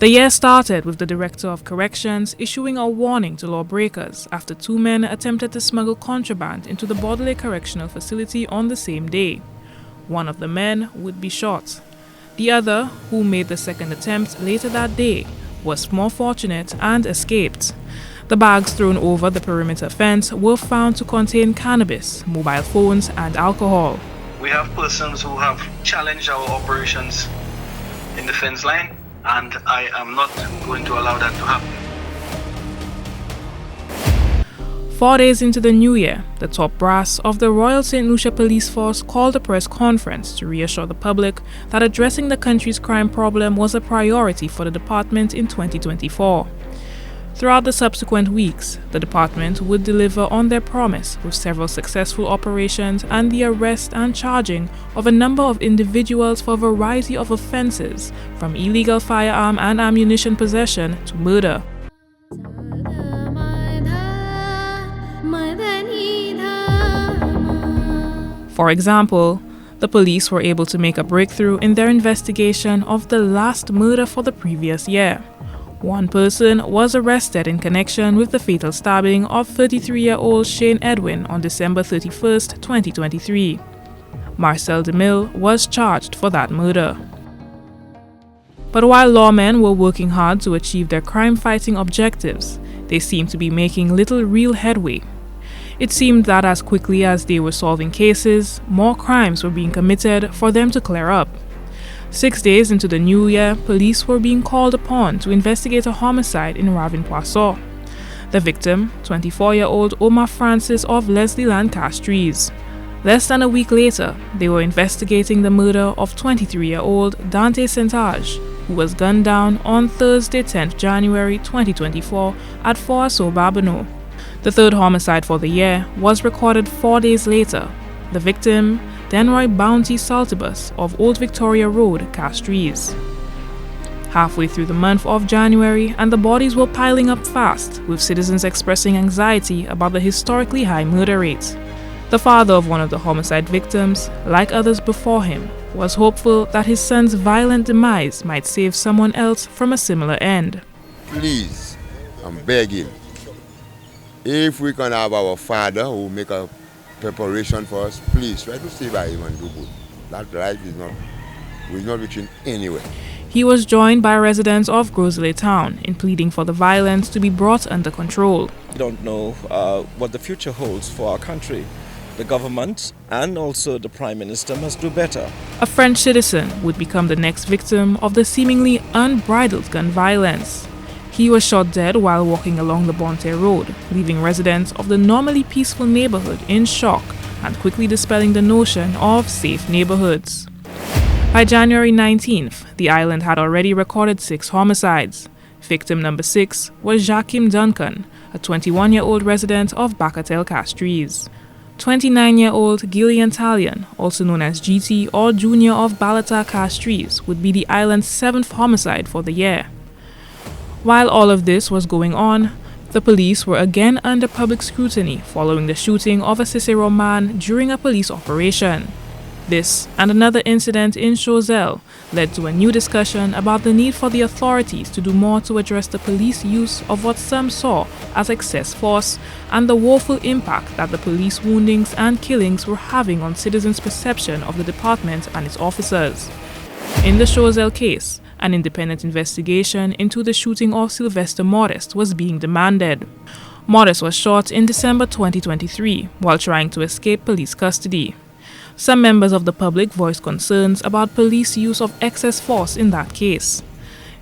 The year started with the Director of Corrections issuing a warning to lawbreakers after two men attempted to smuggle contraband into the Baudelaire Correctional Facility on the same day. One of the men would be shot. The other, who made the second attempt later that day, was more fortunate and escaped. The bags thrown over the perimeter fence were found to contain cannabis, mobile phones, and alcohol. We have persons who have challenged our operations in the fence line, and I am not going to allow that to happen. 4 days into the new year, the top brass of the Royal St. Lucia Police Force called a press conference to reassure the public that addressing the country's crime problem was a priority for the department in 2024. Throughout the subsequent weeks, the department would deliver on their promise with several successful operations and the arrest and charging of a number of individuals for a variety of offences, from illegal firearm and ammunition possession to murder. For example, the police were able to make a breakthrough in their investigation of the last murder for the previous year. One person was arrested in connection with the fatal stabbing of 33-year-old Shane Edwin on December 31, 2023. Marcel DeMille was charged for that murder. But while lawmen were working hard to achieve their crime-fighting objectives, they seemed to be making little real headway. It seemed that as quickly as they were solving cases, more crimes were being committed for them to clear up. 6 days into the new year, police were being called upon to investigate a homicide in Ravin-Poisson. The victim, 24-year-old Omar Francis of Leslie Land Castries. Less than a week later, they were investigating the murder of 23-year-old Dante Sentage, who was gunned down on Thursday, 10th January 2024 at Fort-Assaut-Babonneau. The third homicide for the year was recorded 4 days later. The victim, Denroy Bounty Saltibus of Old Victoria Road, Castries. Halfway through the month of January, and the bodies were piling up fast, with citizens expressing anxiety about the historically high murder rate. The father of one of the homicide victims, like others before him, was hopeful that his son's violent demise might save someone else from a similar end. Please, I'm begging, if we can have our father who make a preparation for us, please try to stay by him and do good. That life is not reaching anywhere. He was joined by residents of Grosley Town in pleading for the violence to be brought under control. We don't know what the future holds for our country. The government and also the Prime Minister must do better. A French citizen would become the next victim of the seemingly unbridled gun violence. He was shot dead while walking along the Bonte Road, leaving residents of the normally peaceful neighborhood in shock and quickly dispelling the notion of safe neighborhoods. By January 19th, the island had already recorded 6 homicides. Victim number 6 was Joachim Duncan, a 21-year-old resident of Bacatel Castries. 29-year-old Gillian Talion, also known as GT or Junior of Balata Castries, would be the island's 7th homicide for the year. While all of this was going on, the police were again under public scrutiny following the shooting of a Cicero man during a police operation. This and another incident in Choiseul led to a new discussion about the need for the authorities to do more to address the police use of what some saw as excess force and the woeful impact that the police woundings and killings were having on citizens' perception of the department and its officers. In the Choiseul case, an independent investigation into the shooting of Sylvester Modest was being demanded. Modest was shot in December 2023 while trying to escape police custody. Some members of the public voiced concerns about police use of excess force in that case.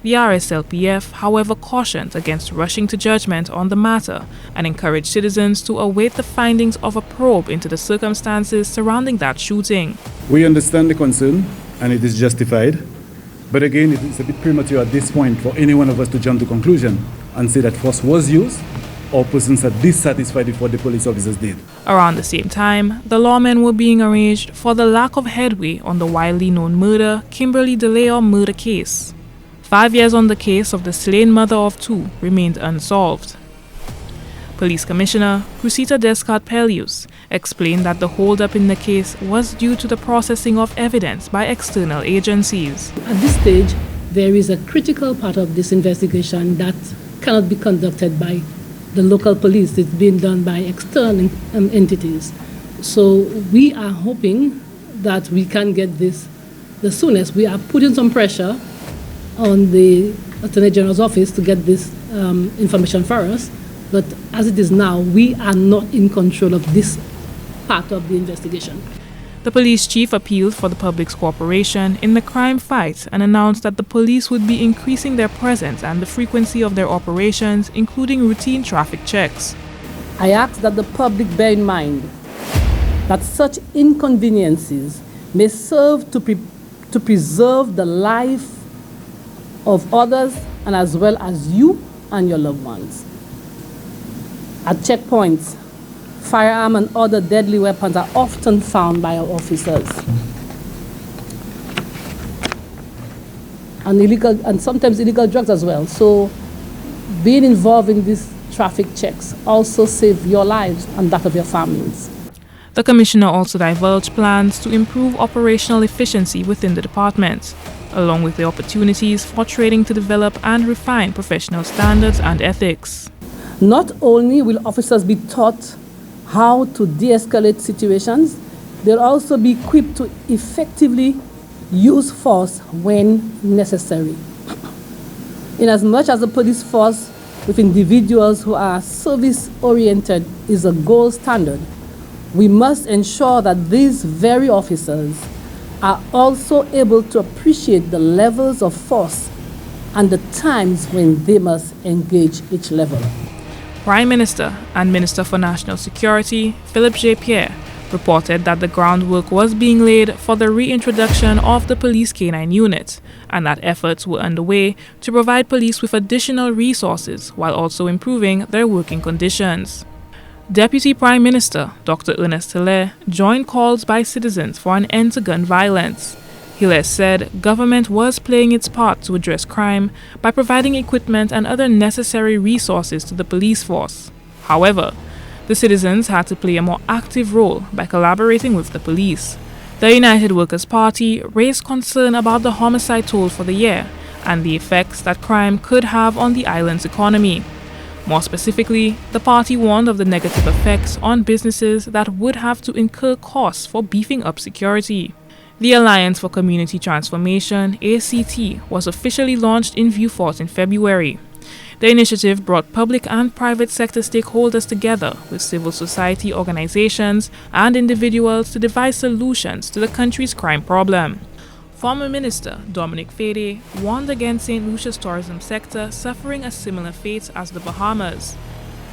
The RSLPF, however, cautioned against rushing to judgment on the matter and encouraged citizens to await the findings of a probe into the circumstances surrounding that shooting. We understand the concern, and it is justified. But again, it is a bit premature at this point for any one of us to jump to conclusion and say that force was used or persons are dissatisfied with what the police officers did. Around the same time, the lawmen were being arraigned for the lack of headway on the widely known murder Kimberly DeLeo murder case. 5 years on the case of the slain mother of 2 remained unsolved. Police Commissioner Cressida Descartes-Pellius explained that the hold-up in the case was due to the processing of evidence by external agencies. At this stage, there is a critical part of this investigation that cannot be conducted by the local police. It's being done by external entities. So we are hoping that we can get this the soonest. We are putting some pressure on the Attorney General's office to get this information for us. But as it is now, we are not in control of this part of the investigation. The police chief appealed for the public's cooperation in the crime fight and announced that the police would be increasing their presence and the frequency of their operations, including routine traffic checks. I ask that the public bear in mind that such inconveniences may serve to preserve the life of others and as well as you and your loved ones. At checkpoints, firearms and other deadly weapons are often found by our officers. And sometimes illegal drugs as well. So being involved in these traffic checks also save your lives and that of your families. The commissioner also divulged plans to improve operational efficiency within the department, along with the opportunities for training to develop and refine professional standards and ethics. Not only will officers be taught how to de-escalate situations, they'll also be equipped to effectively use force when necessary. In as much as the police force with individuals who are service-oriented is a gold standard, we must ensure that these very officers are also able to appreciate the levels of force and the times when they must engage each level. Prime Minister and Minister for National Security, Philip J. Pierre, reported that the groundwork was being laid for the reintroduction of the Police K-9 unit and that efforts were underway to provide police with additional resources while also improving their working conditions. Deputy Prime Minister Dr. Ernest Hilaire joined calls by citizens for an end to gun violence. Hilaire said government was playing its part to address crime by providing equipment and other necessary resources to the police force. However, the citizens had to play a more active role by collaborating with the police. The United Workers' Party raised concern about the homicide toll for the year and the effects that crime could have on the island's economy. More specifically, the party warned of the negative effects on businesses that would have to incur costs for beefing up security. The Alliance for Community Transformation, ACT, was officially launched in Vieux Fort in February. The initiative brought public and private sector stakeholders together with civil society organizations and individuals to devise solutions to the country's crime problem. Former Minister Dominic Fede warned against St. Lucia's tourism sector suffering a similar fate as the Bahamas.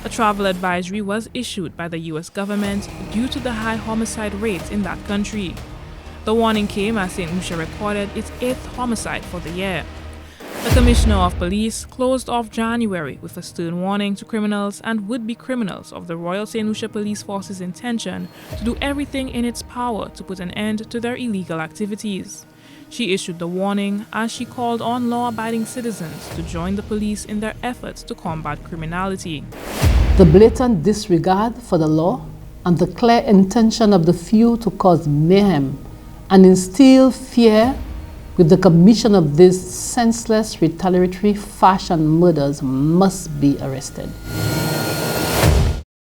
A travel advisory was issued by the U.S. government due to the high homicide rates in that country. The warning came as St. Lucia recorded its 8th homicide for the year. The Commissioner of Police closed off January with a stern warning to criminals and would-be criminals of the Royal St. Lucia Police Force's intention to do everything in its power to put an end to their illegal activities. She issued the warning as she called on law-abiding citizens to join the police in their efforts to combat criminality. The blatant disregard for the law and the clear intention of the few to cause mayhem and instill fear with the commission of these senseless retaliatory fashion murders must be arrested.